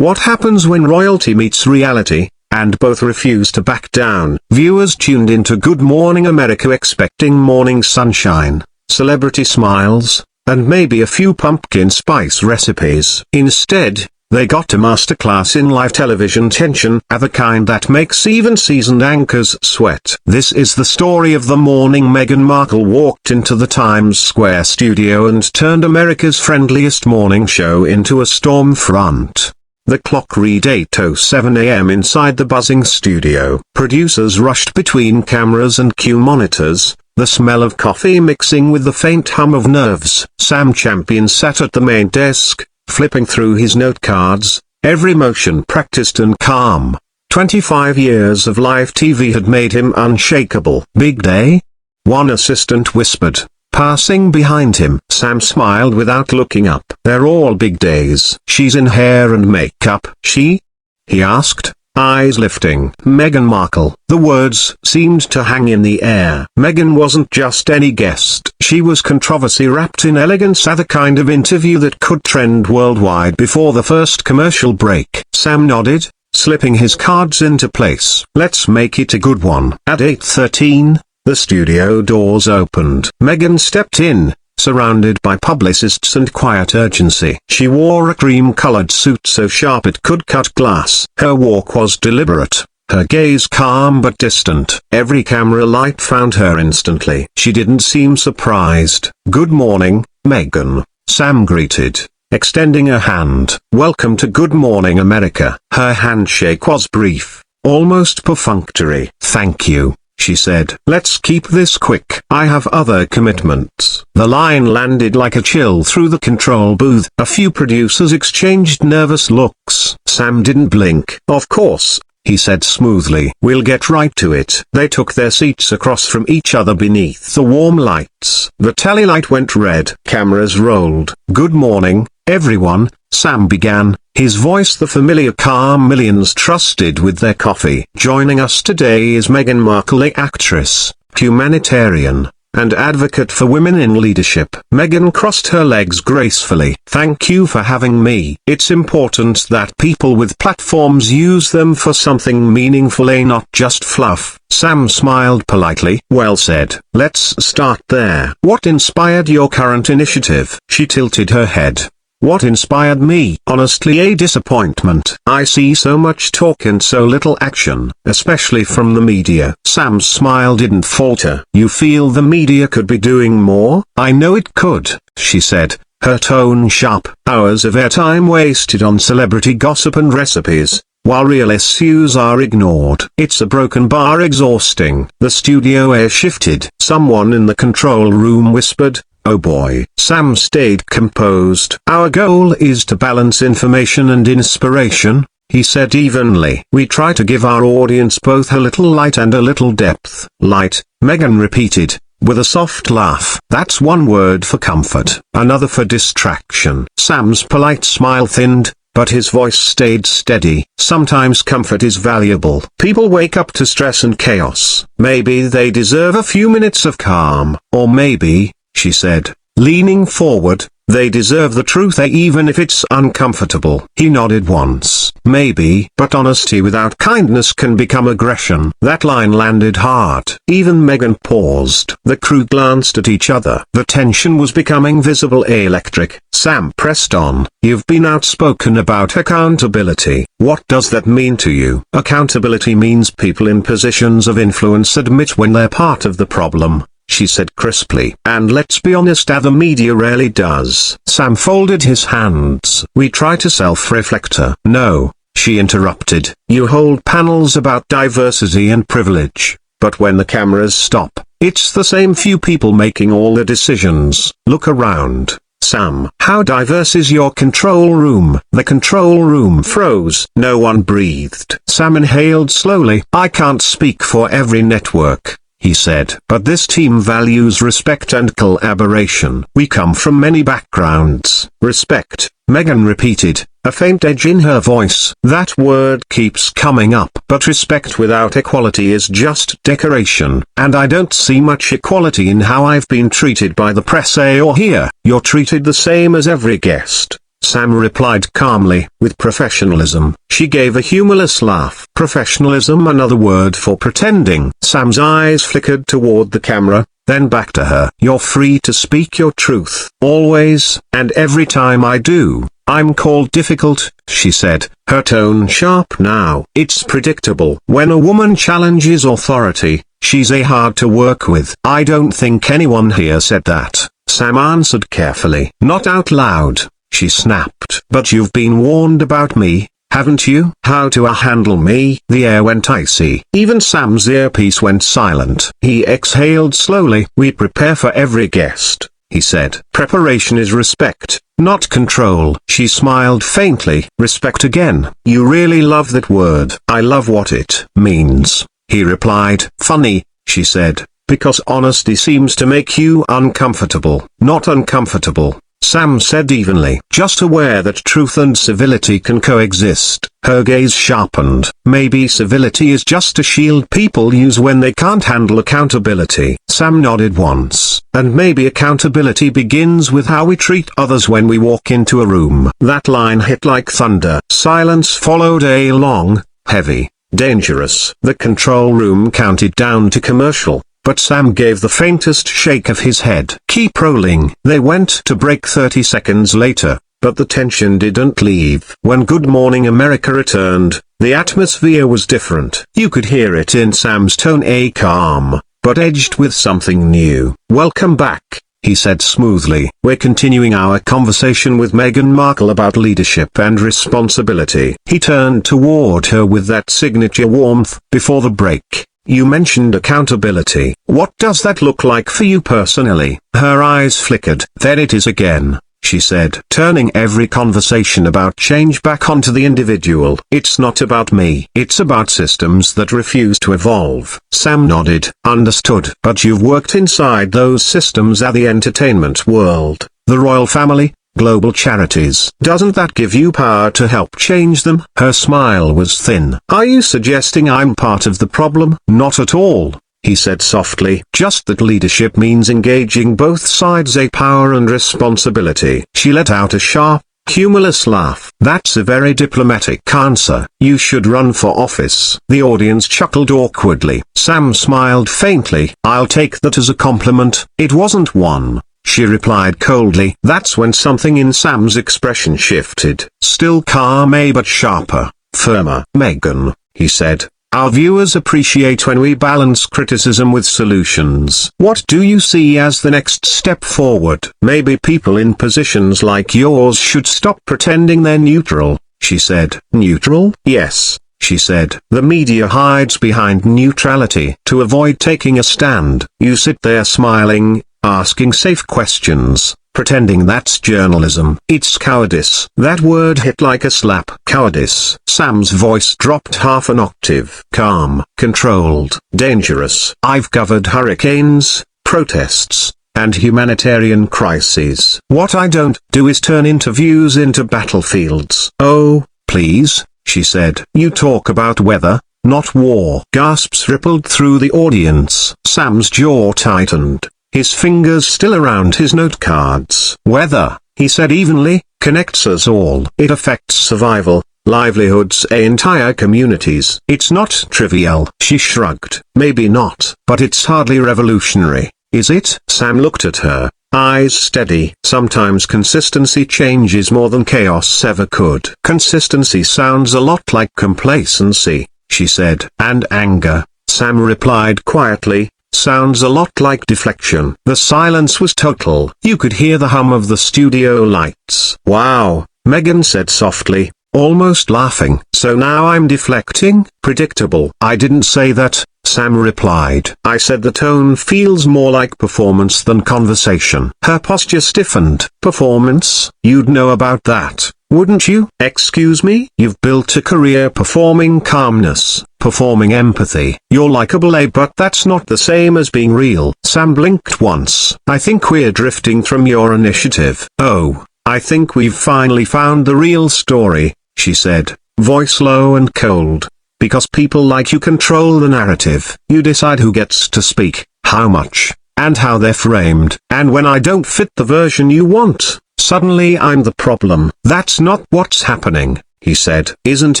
What happens when royalty meets reality, and both refuse to back down? Viewers tuned into Good Morning America expecting morning sunshine, celebrity smiles, and maybe a few pumpkin spice recipes. Instead, they got a masterclass in live television tension, the kind that makes even seasoned anchors sweat. This is the story of the morning Meghan Markle walked into the Times Square studio and turned America's friendliest morning show into a storm front. The clock read 8:07 a.m. inside the buzzing studio. Producers rushed between cameras and cue monitors, the smell of coffee mixing with the faint hum of nerves. Sam Champion sat at the main desk, flipping through his note cards, every motion practiced and calm. 25 years of live TV had made him unshakable. "Big day?" one assistant whispered, passing behind him. Sam smiled without looking up. "They're all big days." "She's in hair and makeup." "She?" he asked, eyes lifting. "Meghan Markle." The words seemed to hang in the air. Meghan wasn't just any guest. She was controversy wrapped in elegance, the kind of interview that could trend worldwide before the first commercial break. Sam nodded, slipping his cards into place. "Let's make it a good one." At 8:13, the studio doors opened. Meghan stepped in, surrounded by publicists and quiet urgency. She wore a cream-colored suit so sharp it could cut glass. Her walk was deliberate, her gaze calm but distant. Every camera light found her instantly. She didn't seem surprised. "Good morning, Meghan," Sam greeted, extending a hand. "Welcome to Good Morning America." Her handshake was brief, almost perfunctory. "Thank you," she said. "Let's keep this quick. I have other commitments." The line landed like a chill through the control booth. A few producers exchanged nervous looks. Sam didn't blink. "Of course," he said smoothly. "We'll get right to it." They took their seats across from each other beneath the warm lights. The telly light went red. Cameras rolled. "Good morning, everyone," Sam began, his voice the familiar calm millions trusted with their coffee. "Joining us today is Meghan Markle, the actress, humanitarian, and advocate for women in leadership." Meghan crossed her legs gracefully. "Thank you for having me. It's important that people with platforms use them for something meaningful, not just fluff." Sam smiled politely. "Well said. Let's start there. What inspired your current initiative?" She tilted her head. "What inspired me? Honestly, a disappointment. I see so much talk and so little action, especially from the media." Sam's smile didn't falter. "You feel the media could be doing more?" "I know it could," she said, her tone sharp. "Hours of airtime wasted on celebrity gossip and recipes, while real issues are ignored. It's a broken bar, exhausting." The studio air shifted. Someone in the control room whispered, "Oh boy." Sam stayed composed. "Our goal is to balance information and inspiration," he said evenly. "We try to give our audience both a little light and a little depth." "Light," Meghan repeated, with a soft laugh. "That's one word for comfort, another for distraction." Sam's polite smile thinned, but his voice stayed steady. "Sometimes comfort is valuable. People wake up to stress and chaos. Maybe they deserve a few minutes of calm. Or maybe," she said, leaning forward, "they deserve the truth, even if it's uncomfortable." He nodded once. "Maybe, but honesty without kindness can become aggression." That line landed hard. Even Meghan paused. The crew glanced at each other. The tension was becoming visible, electric. Sam pressed on. "You've been outspoken about accountability. What does that mean to you?" "Accountability means people in positions of influence admit when they're part of the problem," she said crisply. "And let's be honest, the media rarely does." Sam folded his hands. "We try to self-reflect." "No," she interrupted. "You hold panels about diversity and privilege, but when the cameras stop, it's the same few people making all the decisions. Look around." "Sam, how diverse is your control room?" The control room froze. No one breathed. Sam inhaled slowly. "I can't speak for every network," he said, "but this team values respect and collaboration. We come from many backgrounds." "Respect," Meghan repeated, a faint edge in her voice. "That word keeps coming up. But respect without equality is just decoration. And I don't see much equality in how I've been treated by the press or here." "You're treated the same as every guest," Sam replied calmly, with professionalism. She gave a humorless laugh. Professionalism, another word for pretending. Sam's eyes flickered toward the camera, then back to her. You're free to speak your truth. Always, and every time I do, I'm called difficult, she said, her tone sharp now. It's predictable. When a woman challenges authority, she's hard to work with. I don't think anyone here said that, Sam answered carefully. Not out loud, she snapped. But you've been warned about me, haven't you? How to handle me? The air went icy. Even Sam's earpiece went silent. He exhaled slowly. We prepare for every guest, he said. Preparation is respect, not control. She smiled faintly. Respect again. You really love that word. I love what it means, he replied. Funny, she said, because honesty seems to make you uncomfortable. Not uncomfortable, Sam said evenly. Just aware that truth and civility can coexist. Her gaze sharpened. Maybe civility is just a shield people use when they can't handle accountability. Sam nodded once. And maybe accountability begins with how we treat others when we walk into a room. That line hit like thunder. Silence followed, a long, heavy, dangerous. The control room counted down to commercial, but Sam gave the faintest shake of his head. Keep rolling. They went to break 30 seconds later, but the tension didn't leave. When Good Morning America returned, the atmosphere was different. You could hear it in Sam's tone, a calm, but edged with something new. Welcome back, he said smoothly. We're continuing our conversation with Meghan Markle about leadership and responsibility. He turned toward her with that signature warmth. Before the break, you mentioned accountability. What does that look like for you personally? Her eyes flickered. There it is again, she said, turning every conversation about change back onto the individual. It's not about me. It's about systems that refuse to evolve. Sam nodded. Understood. But you've worked inside those systems at the entertainment world, the royal family, global charities. Doesn't that give you power to help change them? Her smile was thin. Are you suggesting I'm part of the problem? Not at all, he said softly. Just that leadership means engaging both sides, a power and responsibility. She let out a sharp, humorless laugh. That's a very diplomatic answer. You should run for office. The audience chuckled awkwardly. Sam smiled faintly. I'll take that as a compliment. It wasn't one, she replied coldly. That's when something in Sam's expression shifted. Still calm, but sharper, firmer. Meghan, he said, our viewers appreciate when we balance criticism with solutions. What do you see as the next step forward? Maybe people in positions like yours should stop pretending they're neutral, she said. Neutral? Yes, she said. The media hides behind neutrality to avoid taking a stand. You sit there smiling, asking safe questions, pretending that's journalism. It's cowardice. That word hit like a slap. Cowardice. Sam's voice dropped half an octave. Calm, controlled, dangerous. I've covered hurricanes, protests, and humanitarian crises. What I don't do is turn interviews into battlefields. Oh, please, she said. You talk about weather, not war. Gasps rippled through the audience. Sam's jaw tightened, his fingers still around his note cards. Weather, he said evenly, connects us all. It affects survival, livelihoods, entire communities. It's not trivial. She shrugged. Maybe not, but it's hardly revolutionary, is it? Sam looked at her, eyes steady. Sometimes consistency changes more than chaos ever could. Consistency sounds a lot like complacency, she said. And anger, Sam replied quietly, sounds a lot like deflection. The silence was total. You could hear the hum of the studio lights. Wow, Meghan said softly, almost laughing. So now I'm deflecting? Predictable. I didn't say that, Sam replied. I said the tone feels more like performance than conversation. Her posture stiffened. Performance? You'd know about that, wouldn't you? Excuse me? You've built a career performing calmness, performing empathy. You're likable, but that's not the same as being real. Sam blinked once. I think we're drifting from your initiative. Oh, I think we've finally found the real story, she said, voice low and cold. Because people like you control the narrative. You decide who gets to speak, how much, and how they're framed. And when I don't fit the version you want, Suddenly I'm the problem. That's not what's happening, he said. Isn't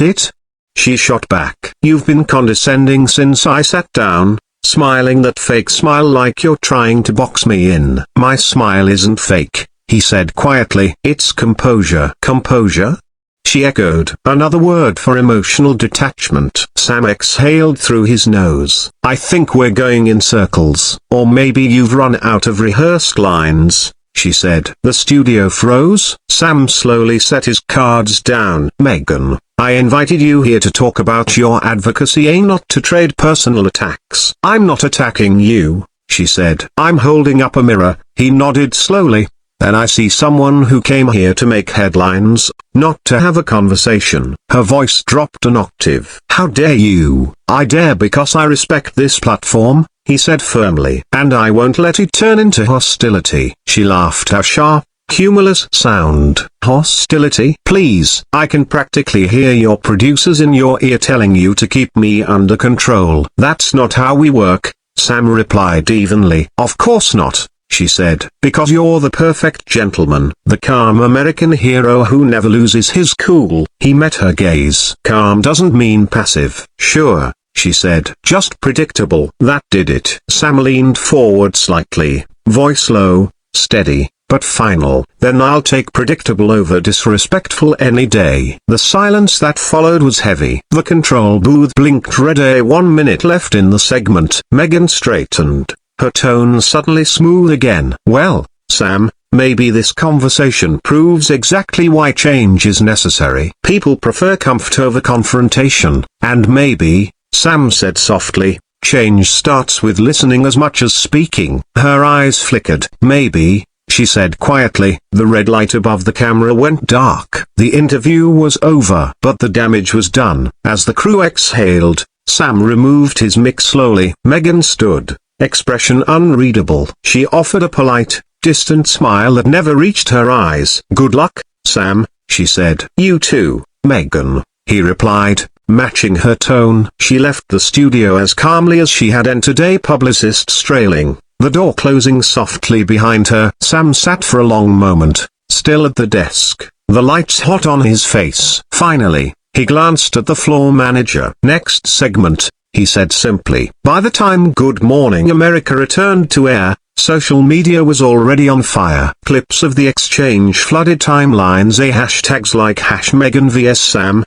it? She shot back. You've been condescending since I sat down, smiling that fake smile like you're trying to box me in. My smile isn't fake, he said quietly. It's composure. Composure? She echoed. Another word for emotional detachment. Sam exhaled through his nose. I think we're going in circles. Or maybe you've run out of rehearsed lines, she said. The studio froze. Sam slowly set his cards down. Meghan, I invited you here to talk about your advocacy, not to trade personal attacks. I'm not attacking you, she said. I'm holding up a mirror. He nodded slowly. Then I see someone who came here to make headlines, not to have a conversation. Her voice dropped an octave. How dare you? I dare because I respect this platform, he said firmly. And I won't let it turn into hostility. She laughed a sharp, humorless sound. Hostility? Please. I can practically hear your producers in your ear telling you to keep me under control. That's not how we work, Sam replied evenly. Of course not, she said, because you're the perfect gentleman, the calm American hero who never loses his cool. He met her gaze. Calm doesn't mean passive. Sure, she said. Just predictable. That did it. Sam leaned forward slightly, voice low, steady, but final. Then I'll take predictable over disrespectful any day. The silence that followed was heavy. The control booth blinked red. 1 minute left in the segment. Meghan straightened, her tone suddenly smooth again. Well, Sam, maybe this conversation proves exactly why change is necessary. People prefer comfort over confrontation. And maybe, Sam said softly, change starts with listening as much as speaking. Her eyes flickered. Maybe, she said quietly. The red light above the camera went dark. The interview was over. But the damage was done. As the crew exhaled, Sam removed his mic slowly. Meghan stood, expression unreadable. She offered a polite, distant smile that never reached her eyes. Good luck, Sam, she said. You too, Meghan, he replied, matching her tone. She left the studio as calmly as she had entered, a publicist trailing, the door closing softly behind her. Sam sat for a long moment, still at the desk, the lights hot on his face. Finally, he glanced at the floor manager. Next segment, he said simply. By the time Good Morning America returned to air, social media was already on fire. Clips of the exchange flooded timelines. Hashtags like #Meghan vs Sam,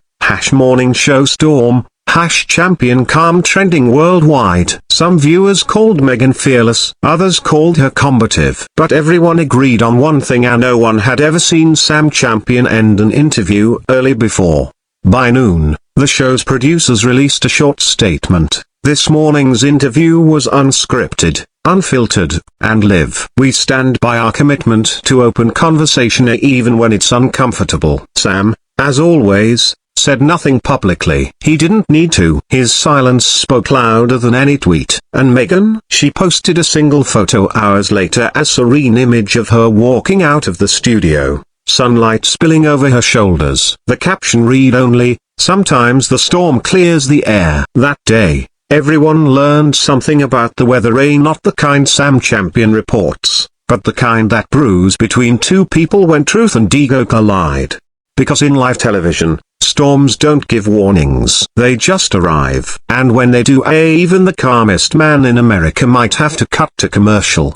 #Morning Show Storm, #Champion Calm trending worldwide. Some viewers called Meghan fearless, others called her combative. But everyone agreed on one thing, and no one had ever seen Sam Champion end an interview early before. By noon, the show's producers released a short statement. This morning's interview was unscripted, unfiltered, and live. We stand by our commitment to open conversation even when it's uncomfortable. Sam, as always, said nothing publicly. He didn't need to. His silence spoke louder than any tweet. And Meghan? She posted a single photo hours later, a serene image of her walking out of the studio, sunlight spilling over her shoulders. The caption read only, "Sometimes the storm clears the air." That day, everyone learned something about the weather, not the kind Sam Champion reports, but the kind that brews between two people when truth and ego collide. Because in live television, storms don't give warnings. They just arrive. And when they do, even the calmest man in America might have to cut to commercial.